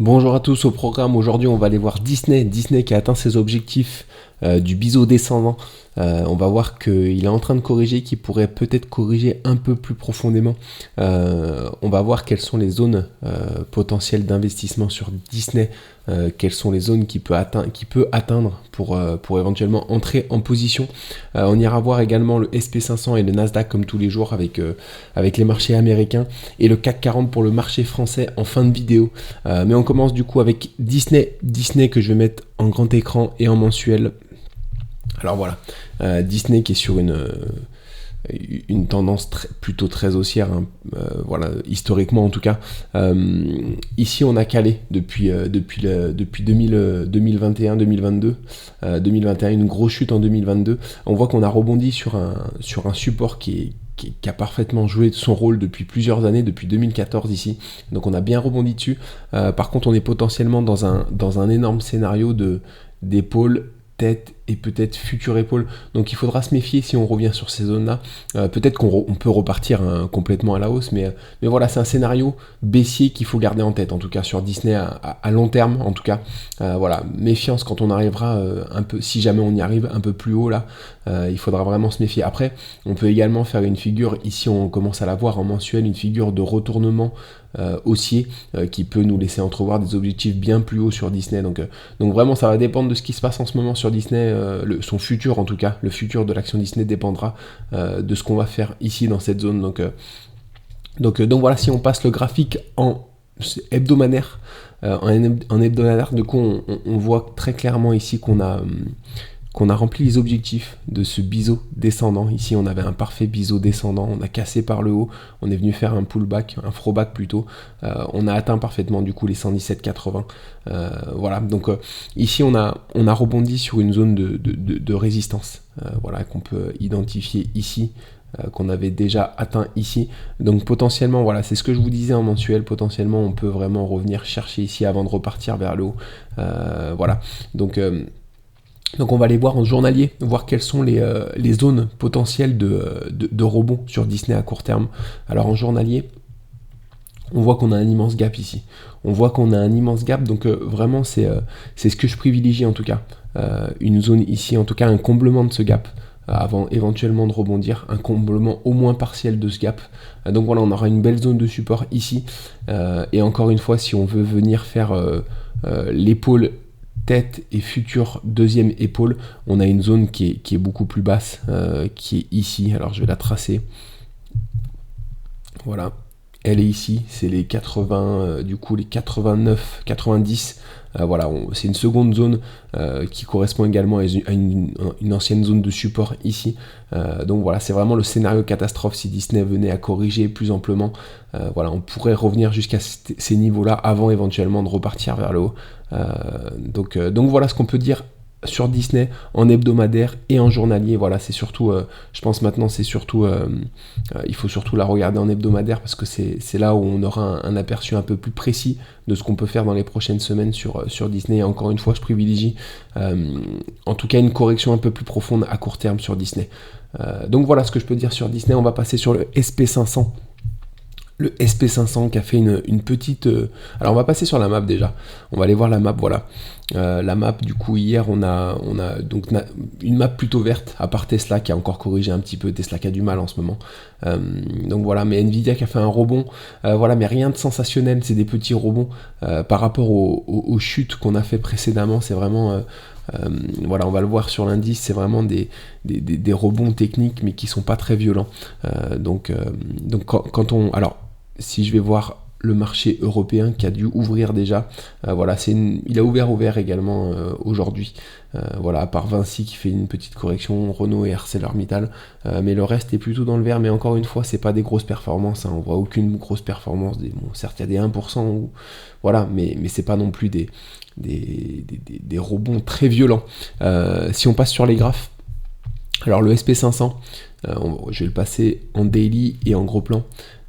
Bonjour à tous, au programme aujourd'hui on va aller voir Disney qui a atteint ses objectifs du biseau descendant. On va voir qu'il est en train de corriger, qu'il pourrait peut-être corriger un peu plus profondément. On va voir quelles sont les zones potentielles d'investissement sur Disney, quelles sont les zones qu'il peut atteindre pour éventuellement entrer en position. On ira voir également le SP500 et le Nasdaq comme tous les jours avec les marchés américains et le CAC 40 pour le marché français en fin de vidéo. Mais on commence du coup avec Disney que je vais mettre en grand écran et en mensuel. Alors voilà, Disney qui est sur une tendance plutôt très haussière, hein, voilà, historiquement en tout cas. Ici on a calé depuis 2021-2022, 2021 une grosse chute en 2022. On voit qu'on a rebondi sur un support qui a parfaitement joué son rôle depuis plusieurs années, depuis 2014 ici. Donc on a bien rebondi dessus. Par contre on est potentiellement dans un énorme scénario d'épaule, tête et peut-être future épaule. Donc il faudra se méfier si on revient sur ces zones-là. Peut-être qu'on peut repartir complètement à la hausse, mais voilà, c'est un scénario baissier qu'il faut garder en tête, en tout cas sur Disney à long terme, en tout cas. Voilà, méfiance quand on arrivera un peu, si jamais on y arrive un peu plus haut là, il faudra vraiment se méfier. Après, on peut également faire une figure, ici on commence à la voir en mensuel, une figure de retournement haussier qui peut nous laisser entrevoir des objectifs bien plus hauts sur Disney. Donc vraiment, ça va dépendre de ce qui se passe en ce moment sur Disney. Son futur en tout cas, le futur de l'action Disney dépendra de ce qu'on va faire ici dans cette zone. Donc voilà, si on passe le graphique en hebdomadaire, en hebdomadaire, du coup on voit très clairement ici qu'on a rempli les objectifs de ce biseau descendant. Ici on avait un parfait biseau descendant, on a cassé par le haut, on est venu faire un pullback, un throwback plutôt. On a atteint parfaitement du coup les 117,80. Voilà, donc ici on a rebondi sur une zone de résistance, voilà, qu'on peut identifier ici, qu'on avait déjà atteint ici. Donc potentiellement, voilà, c'est ce que je vous disais en mensuel, potentiellement on peut vraiment revenir chercher ici avant de repartir vers le haut. Voilà, donc on va aller voir en journalier, voir quelles sont les zones potentielles de rebond sur Disney à court terme. Alors en journalier, on voit qu'on a un immense gap ici. On voit qu'on a un immense gap, donc vraiment c'est ce que je privilégie en tout cas. Une zone ici, en tout cas un comblement de ce gap, avant éventuellement de rebondir, un comblement au moins partiel de ce gap. Donc voilà, on aura une belle zone de support ici. Et encore une fois, si on veut venir faire l'épaule tête et future deuxième épaule, on a une zone qui est beaucoup plus basse, qui est ici. Alors je vais la tracer. Voilà, elle est ici, c'est les 80, du coup les 89, 90. Voilà, c'est une seconde zone qui correspond également à une ancienne zone de support ici. Donc voilà, c'est vraiment le scénario catastrophe si Disney venait à corriger plus amplement. Voilà, on pourrait revenir jusqu'à ces niveaux-là avant éventuellement de repartir vers le haut. Donc voilà ce qu'on peut dire sur Disney en hebdomadaire et en journalier. Voilà, c'est surtout, je pense maintenant, c'est surtout, il faut surtout la regarder en hebdomadaire parce que c'est là où on aura un aperçu un peu plus précis de ce qu'on peut faire dans les prochaines semaines sur Disney. Et encore une fois, je privilégie en tout cas une correction un peu plus profonde à court terme sur Disney. Donc voilà ce que je peux dire sur Disney. On va passer sur le SP500. Le SP500 qui a fait une petite... Alors on va passer sur la map déjà. On va aller voir la map, voilà. La map, du coup, hier, on a donc une map plutôt verte, à part Tesla qui a encore corrigé un petit peu. Tesla qui a du mal en ce moment. Donc voilà, mais Nvidia qui a fait un rebond. Voilà, mais rien de sensationnel, c'est des petits rebonds. Par rapport aux chutes qu'on a fait précédemment, c'est vraiment... voilà, on va le voir sur l'indice, c'est vraiment des rebonds techniques, mais qui sont pas très violents. Donc quand on... Alors, si je vais voir le marché européen qui a dû ouvrir déjà, voilà, il a ouvert également aujourd'hui. Voilà, à part Vinci qui fait une petite correction, Renault et ArcelorMittal, mais le reste est plutôt dans le vert. Mais encore une fois, c'est pas des grosses performances, hein, on voit aucune grosse performance. Bon, certes, il y a des 1%, voilà, mais c'est pas non plus des rebonds très violents. Si on passe sur les graphes, alors le SP500, je vais le passer en daily et en gros plan.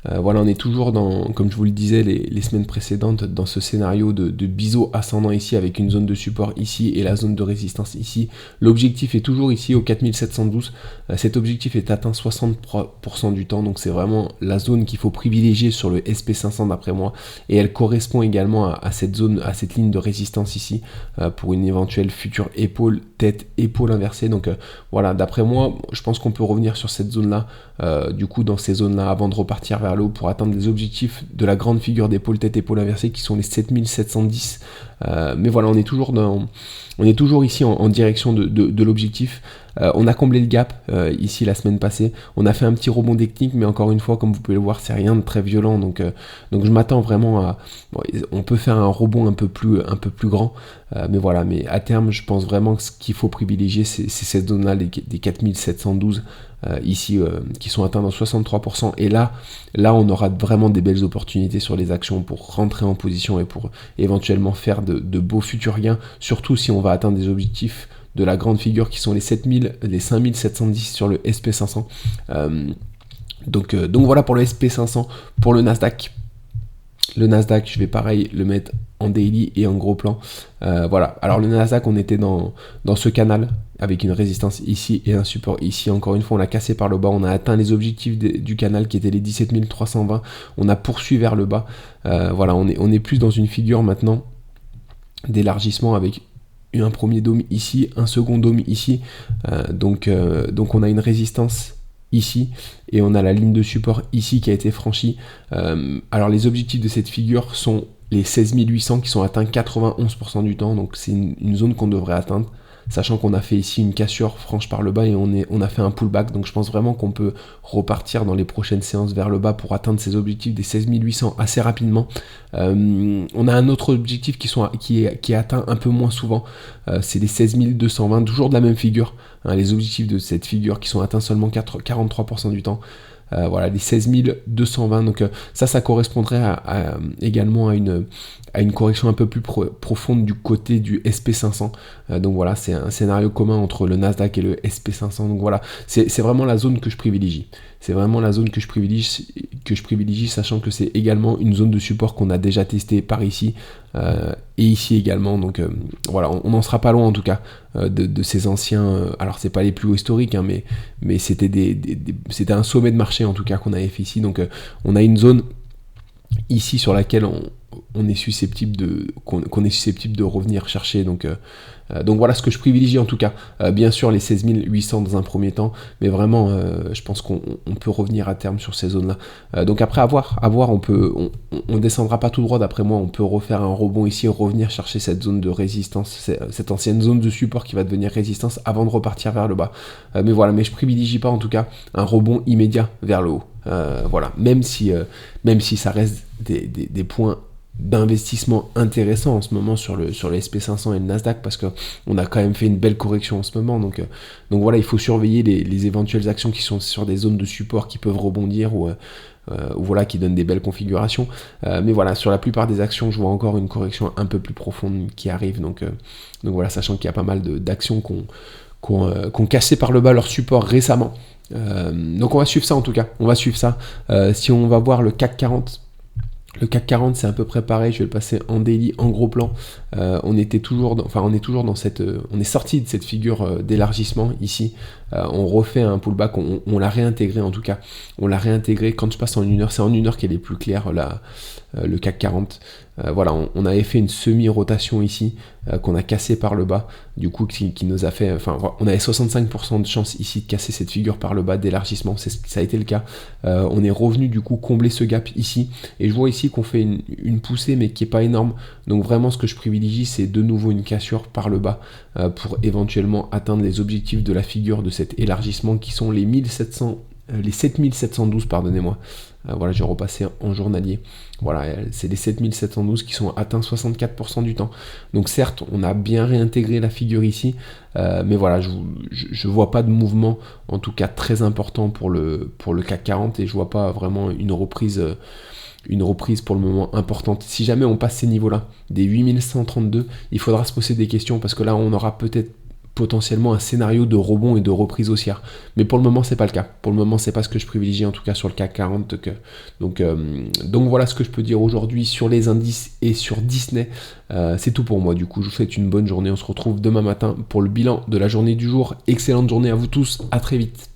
Voilà, on est toujours comme je vous le disais les semaines précédentes, dans ce scénario de biseau ascendant ici, avec une zone de support ici et la zone de résistance ici. L'objectif est toujours ici au 4712. Cet objectif est atteint 63% du temps, donc c'est vraiment la zone qu'il faut privilégier sur le SP500 d'après moi, et elle correspond également à cette zone, à cette ligne de résistance ici, pour une éventuelle future épaule, tête, épaule inversée. Donc voilà, d'après moi, je pense qu'on peut revenir sur cette zone-là, du coup dans ces zones-là, avant de repartir vers le haut pour atteindre les objectifs de la grande figure d'épaule, tête, épaule inversée, qui sont les 7710. Mais voilà, on est toujours ici en direction de l'objectif. On a comblé le gap ici la semaine passée. On a fait un petit rebond technique, mais encore une fois, comme vous pouvez le voir, c'est rien de très violent. Donc je m'attends vraiment à... Bon, on peut faire un rebond un peu plus grand. Mais voilà, mais à terme, je pense vraiment que ce qu'il faut privilégier, c'est cette zone-là, des 4712 ici, qui sont atteints dans 63%. Et là, on aura vraiment des belles opportunités sur les actions pour rentrer en position et pour éventuellement faire de beaux futurs gains, surtout si on va atteindre des objectifs de la grande figure qui sont les 5710 sur le SP500. Donc voilà pour le SP500. Pour le Nasdaq, je vais pareil le mettre en daily et en gros plan. Voilà, alors le Nasdaq, on était dans ce canal avec une résistance ici et un support ici. Encore une fois, on l'a cassé par le bas, on a atteint les objectifs du canal qui étaient les 17 320. On a poursuivi vers le bas. Voilà, on est plus dans une figure maintenant d'élargissement avec un premier dôme ici, un second dôme ici. Donc on a une résistance ici et on a la ligne de support ici qui a été franchie. Alors les objectifs de cette figure sont les 16 800 qui sont atteints 91% du temps, donc c'est une zone qu'on devrait atteindre, sachant qu'on a fait ici une cassure franche par le bas et on a fait un pullback. Donc je pense vraiment qu'on peut repartir dans les prochaines séances vers le bas pour atteindre ces objectifs des 16 800 assez rapidement. On a un autre objectif qui est atteint un peu moins souvent, c'est les 16 220, toujours de la même figure, hein, les objectifs de cette figure qui sont atteints seulement 43% du temps. Voilà, les 16 220, donc ça correspondrait également à une correction un peu plus profonde du côté du SP500. Donc voilà, c'est un scénario commun entre le Nasdaq et le SP500. Donc voilà, c'est vraiment la zone que je privilégie. C'est vraiment la zone que je privilégie, sachant que c'est également une zone de support qu'on a déjà testé par ici et ici également. Donc voilà, on n'en sera pas loin en tout cas de ces anciens. Alors c'est pas les plus hauts historiques, hein, mais c'était un sommet de marché en tout cas qu'on avait fait ici. Donc on a une zone ici sur laquelle on est susceptible qu'on est susceptible de revenir chercher. Donc voilà ce que je privilégie en tout cas. Bien sûr les 16 800 dans un premier temps, mais vraiment je pense qu'on peut revenir à terme sur ces zones-là. Donc après avoir on descendra pas tout droit d'après moi, on peut refaire un rebond ici, revenir chercher cette zone de résistance, cette ancienne zone de support qui va devenir résistance avant de repartir vers le bas. Mais voilà, mais je privilégie pas en tout cas un rebond immédiat vers le haut. Voilà, même si ça reste des points d'investissement intéressants en ce moment sur le SP500 et le Nasdaq, parce qu'on a quand même fait une belle correction en ce moment. Donc voilà, il faut surveiller les éventuelles actions qui sont sur des zones de support qui peuvent rebondir ou voilà, qui donnent des belles configurations. Mais voilà, sur la plupart des actions, je vois encore une correction un peu plus profonde qui arrive. Donc voilà, sachant qu'il y a pas mal d'actions qui ont cassé par le bas leur support récemment. Donc on va suivre ça en tout cas, on va suivre ça. Si on va voir le CAC 40, c'est à peu près pareil, je vais le passer en daily, en gros plan. On est sorti de cette figure d'élargissement ici. On refait un pullback, on l'a réintégré en tout cas. On l'a réintégré. Quand je passe en 1 heure, c'est en 1 heure qu'elle est plus claire le CAC 40. Voilà, on avait fait une semi-rotation ici qu'on a cassé par le bas, du coup qui nous a fait, on avait 65% de chance ici de casser cette figure par le bas d'élargissement, ça a été le cas. On est revenu du coup combler ce gap ici, et je vois ici qu'on fait une poussée mais qui est pas énorme. Donc vraiment ce que je privilégie, c'est de nouveau une cassure par le bas pour éventuellement atteindre les objectifs de la figure de cet élargissement qui sont les 7712, pardonnez-moi. Voilà, j'ai repassé en journalier. Voilà, c'est les 7712 qui sont atteints 64% du temps. Donc certes, on a bien réintégré la figure ici, mais voilà, je vois pas de mouvement, en tout cas très important pour le CAC 40, et je vois pas vraiment une reprise pour le moment importante. Si jamais on passe ces niveaux-là, des 8132, il faudra se poser des questions, parce que là, on aura peut-être potentiellement un scénario de rebond et de reprise haussière. Mais pour le moment, c'est pas le cas. Pour le moment, c'est pas ce que je privilégie, en tout cas sur le CAC 40. Donc voilà ce que je peux dire aujourd'hui sur les indices et sur Disney. C'est tout pour moi. Du coup, je vous souhaite une bonne journée. On se retrouve demain matin pour le bilan de la journée du jour. Excellente journée à vous tous. À très vite.